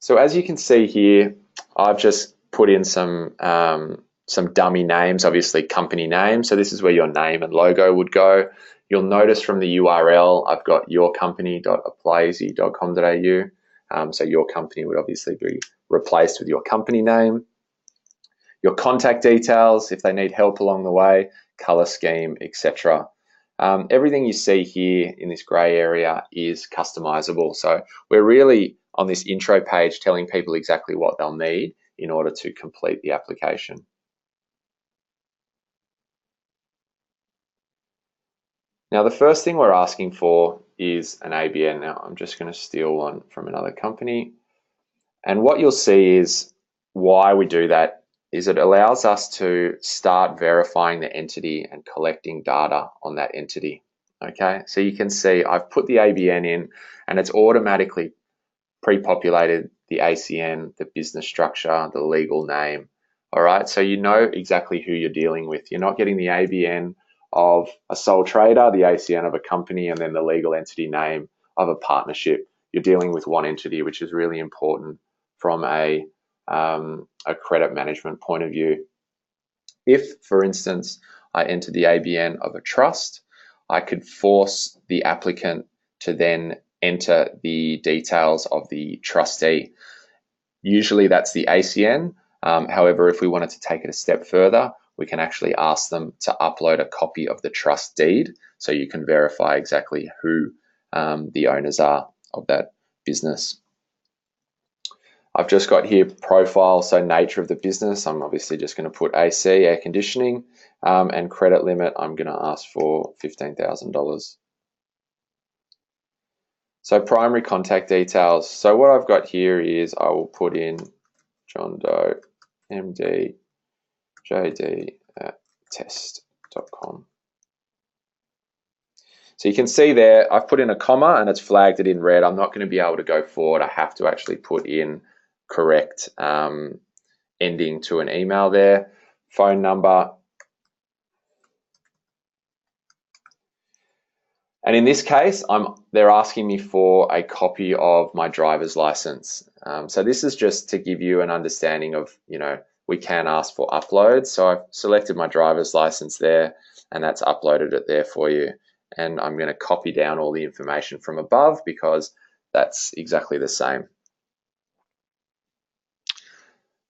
So as you can see here, I've just put in some dummy names, obviously company names. So this is where your name and logo would go. You'll notice from the URL, I've got yourcompany.applyeasy.com.au. So your company would obviously be replaced with your company name. Your contact details, if they need help along the way, color scheme, etc. Everything you see here in this gray area is customizable. So we're really on this intro page telling people exactly what they'll need in order to complete the application. Now, the first thing we're asking for is an ABN. Now, I'm just going to steal one from another company. And what you'll see is why we do that is it allows us to start verifying the entity and collecting data on that entity. Okay, so you can see I've put the ABN in and it's automatically pre-populated the ACN, the business structure, the legal name. All right, so you know exactly who you're dealing with. You're not getting the ABN of a sole trader, the ACN of a company, and then the legal entity name of a partnership. You're dealing with one entity, which is really important from a credit management point of view. If, for instance, I enter the ABN of a trust, I could force the applicant to then enter the details of the trustee. Usually that's the ACN. However, if we wanted to take it a step further, we can actually ask them to upload a copy of the trust deed so you can verify exactly who the owners are of that business. I've just got here profile, so nature of the business. I'm obviously just going to put AC, air conditioning, and credit limit. I'm going to ask for $15,000. So primary contact details. So what I've got here is I will put in John Doe, MD, JD at test.com. So you can see there, I've put in a comma and it's flagged it in red. I'm not going to be able to go forward. I have to actually put in correct ending to an email there, phone number. And in this case, they're asking me for a copy of my driver's license. So this is just to give you an understanding of, we can ask for uploads. So I've selected my driver's license there and that's uploaded it there for you. And I'm going to copy down all the information from above because that's exactly the same.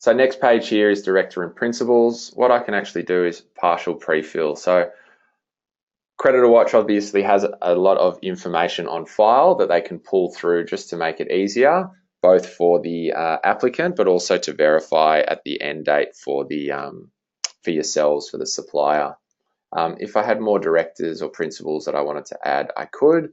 So next page here is director and principals. What I can actually do is partial pre-fill. So Creditor Watch obviously has a lot of information on file that they can pull through just to make it easier, both for the applicant, but also to verify at the end date for yourselves, for the supplier. If I had more directors or principals that I wanted to add, I could.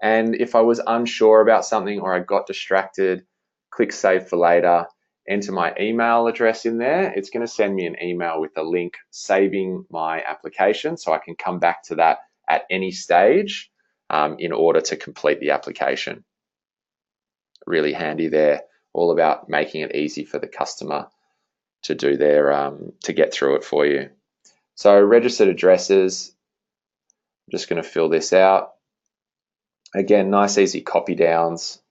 And if I was unsure about something or I got distracted, click Save for Later, enter my email address in there. It's going to send me an email with a link saving my application so I can come back to that at any stage in order to complete the application. Really handy there, all about making it easy for the customer to do to get through it for you. So registered addresses, I'm just going to fill this out. Again, nice easy copy downs.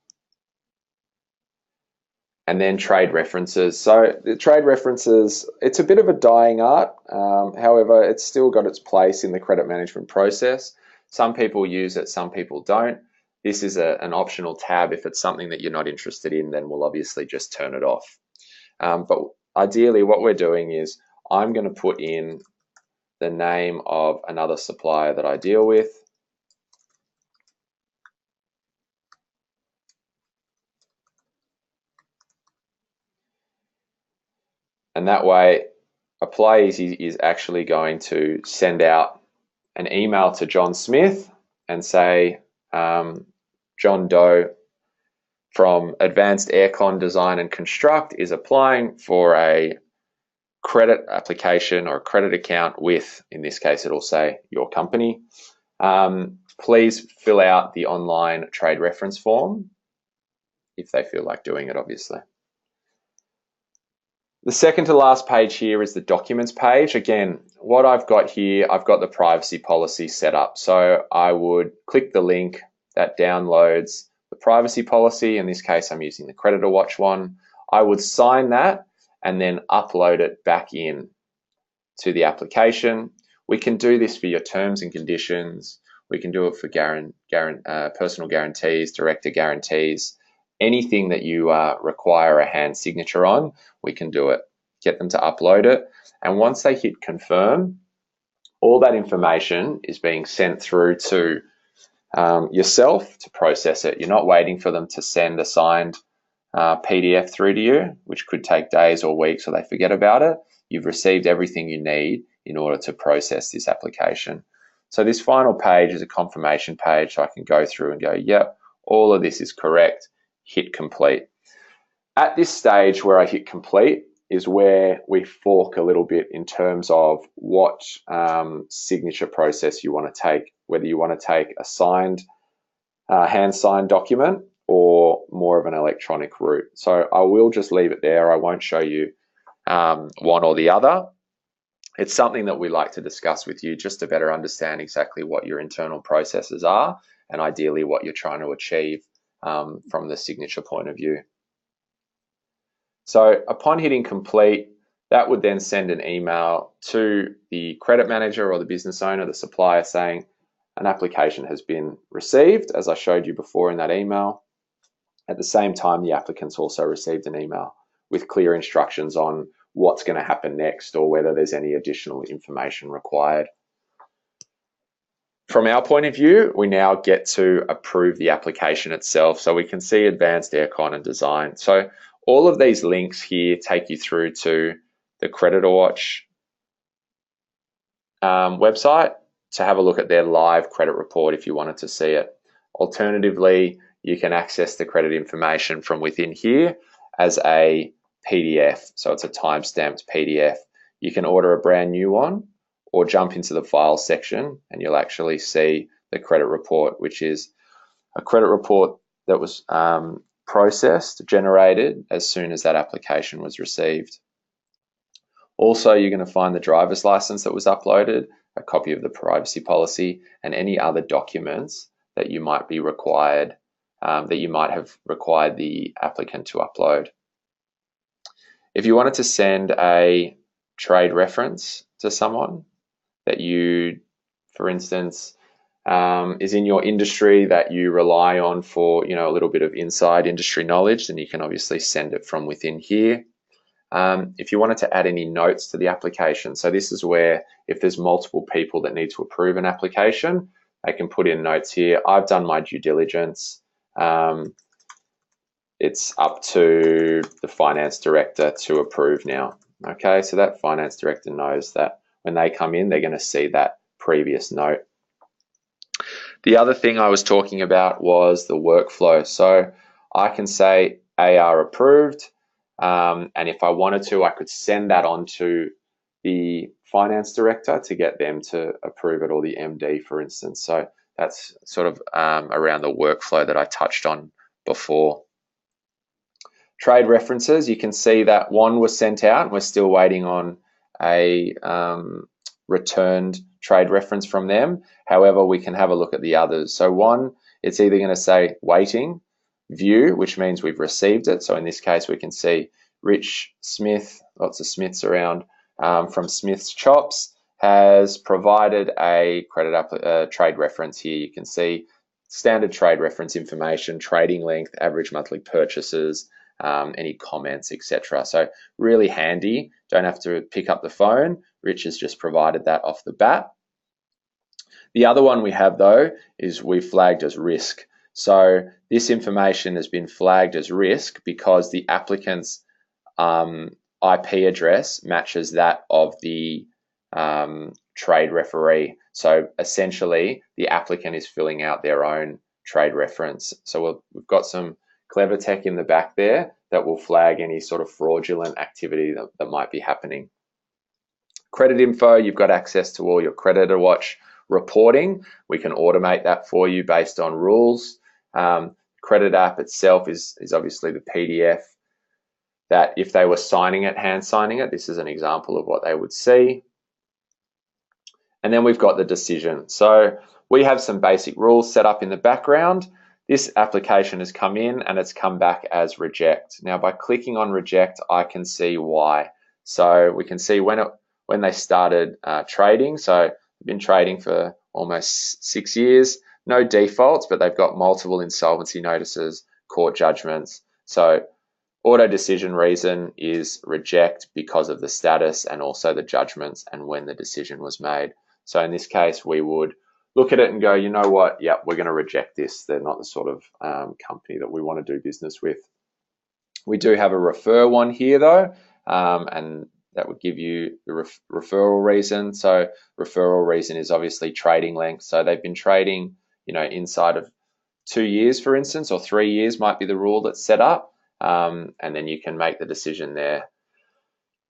And then trade references. So the trade references, it's a bit of a dying art. However, it's still got its place in the credit management process. Some people use it, some people don't. This is an optional tab. If it's something that you're not interested in, then we'll obviously just turn it off. But ideally what we're doing is I'm going to put in the name of another supplier that I deal with. And that way, ApplyEasy is actually going to send out an email to John Smith and say, John Doe from Advanced Aircon Design and Construct is applying for a credit application or a credit account with, in this case, it'll say your company. Please fill out the online trade reference form if they feel like doing it, obviously. The second to last page here is the documents page. Again, what I've got here, I've got the privacy policy set up. So I would click the link that downloads the privacy policy. In this case, I'm using the Creditor Watch one. I would sign that and then upload it back in to the application. We can do this for your terms and conditions. We can do it for personal guarantees, director guarantees, anything that you require a hand signature on, we can do it. Get them to upload it. And once they hit confirm, all that information is being sent through to yourself to process it. You're not waiting for them to send a signed PDF through to you, which could take days or weeks or they forget about it. You've received everything you need in order to process this application. So this final page is a confirmation page, so I can go through and go, yep, all of this is correct, hit complete. At this stage where I hit complete is where we fork a little bit in terms of what signature process you want to take, whether you want to take a signed, hand-signed document or more of an electronic route. So I will just leave it there. I won't show you one or the other. It's something that we like to discuss with you just to better understand exactly what your internal processes are and ideally what you're trying to achieve from the signature point of view. So upon hitting complete, that would then send an email to the credit manager or the business owner, the supplier, saying an application has been received, as I showed you before in that email. At the same time, the applicant's also received an email with clear instructions on what's going to happen next or whether there's any additional information required. From our point of view, we now get to approve the application itself. So we can see advanced aircon and design. So all of these links here take you through to the Creditor Watch website to have a look at their live credit report if you wanted to see it. Alternatively, you can access the credit information from within here as a PDF. So it's a time-stamped PDF. You can order a brand new one or jump into the file section and you'll actually see the credit report, which is a credit report that was processed, generated as soon as that application was received. Also, you're going to find the driver's license that was uploaded, a copy of the privacy policy, and any other documents that you might be required, that you might have required the applicant to upload. If you wanted to send a trade reference to someone that you, for instance, is in your industry that you rely on for, a little bit of inside industry knowledge, then you can obviously send it from within here. If you wanted to add any notes to the application, so this is where if there's multiple people that need to approve an application, they can put in notes here. I've done my due diligence. It's up to the finance director to approve now. Okay, so that finance director knows that when they come in, they're going to see that previous note. The other thing I was talking about was the workflow. So I can say AR approved, and if I wanted to, I could send that on to the finance director to get them to approve it, or the MD, for instance. So that's sort of around the workflow that I touched on before. Trade references, you can see that one was sent out and we're still waiting on a returned trade reference from them. However, we can have a look at the others. So one, it's either going to say waiting, view, which means we've received it. So in this case, we can see Rich Smith, lots of Smiths around, from Smith's Chops, has provided a trade reference here. You can see standard trade reference information, trading length, average monthly purchases, any comments, etc. So really handy. Don't have to pick up the phone. Rich has just provided that off the bat. The other one we have though is we flagged as risk. So this information has been flagged as risk because the applicant's IP address matches that of the trade referee. So essentially the applicant is filling out their own trade reference. So we've got some clever tech in the back there that will flag any sort of fraudulent activity that might be happening. Credit info, you've got access to all your Creditor Watch reporting. We can automate that for you based on rules. Credit app itself is obviously the PDF that if they were signing it, hand signing it, this is an example of what they would see. And then we've got the decision. So we have some basic rules set up in the background this application has come in and it's come back as reject. Now by clicking on reject, I can see why. So we can see when they started trading. So they've been trading for almost 6 years, no defaults, but they've got multiple insolvency notices, court judgments. So auto decision reason is reject because of the status and also the judgments and when the decision was made. So in this case, we would look at it and go, you know what, yeah, we're going to reject this. They're not the sort of company that we want to do business with. We do have a refer one here though, and that would give you the referral reason. So referral reason is obviously trading length. So they've been trading, inside of 2 years, for instance, or 3 years might be the rule that's set up. And then you can make the decision there.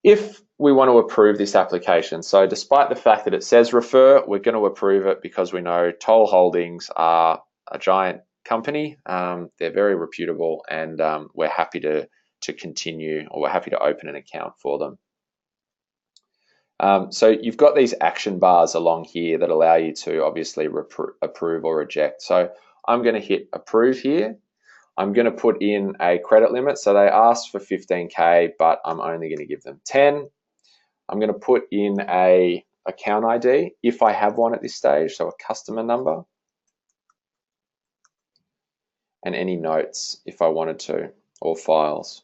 If we want to approve this application, so despite the fact that it says refer, we're going to approve it because we know Toll Holdings are a giant company. They're very reputable, and we're happy to continue, or we're happy to open an account for them. So you've got these action bars along here that allow you to obviously approve or reject. So I'm going to hit approve here. I'm going to put in a credit limit. So they asked for 15K, but I'm only going to give them 10. I'm going to put in a account ID if I have one at this stage, so a customer number, and any notes if I wanted to, or files.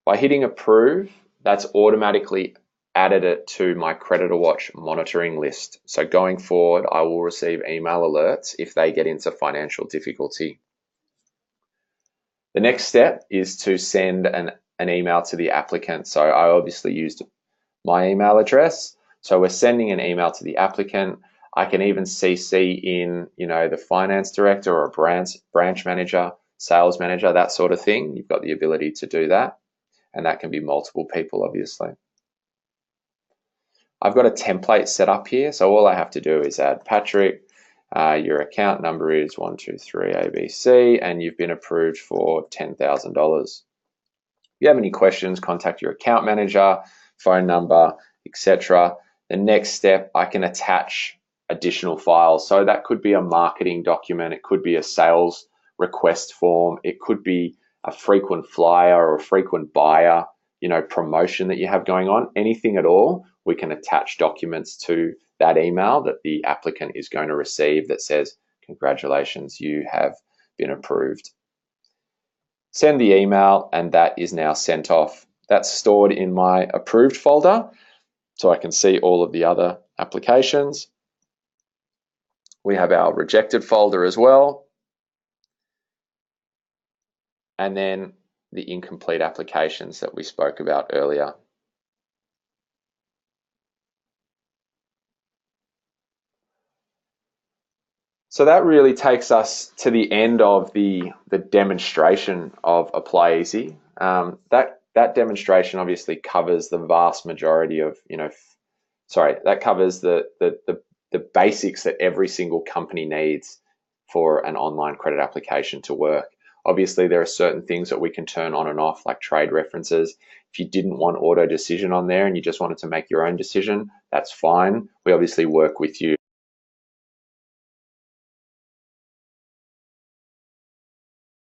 By hitting approve, that's automatically added it to my Creditor Watch monitoring list. So going forward, I will receive email alerts if they get into financial difficulty. The next step is to send an email to the applicant. So I obviously used my email address. So we're sending an email to the applicant. I can even CC in, the finance director or a branch manager, sales manager, that sort of thing. You've got the ability to do that. And that can be multiple people, obviously. I've got a template set up here. So all I have to do is add Patrick. Your account number is 123 ABC, and you've been approved for $10,000. If you have any questions, contact your account manager, phone number, etc. The next step, I can attach additional files. So that could be a marketing document, it could be a sales request form, it could be a frequent flyer or a frequent buyer, promotion that you have going on. Anything at all, we can attach documents to that email that the applicant is going to receive that says, congratulations, you have been approved. Send the email, and that is now sent off. That's stored in my approved folder, so I can see all of the other applications. We have our rejected folder as well, and then the incomplete applications that we spoke about earlier. So that really takes us to the end of the demonstration of Apply Easy. That demonstration obviously covers the vast majority of, that covers the basics that every single company needs for an online credit application to work. Obviously, there are certain things that we can turn on and off, like trade references. If you didn't want auto decision on there and you just wanted to make your own decision, that's fine. We obviously work with you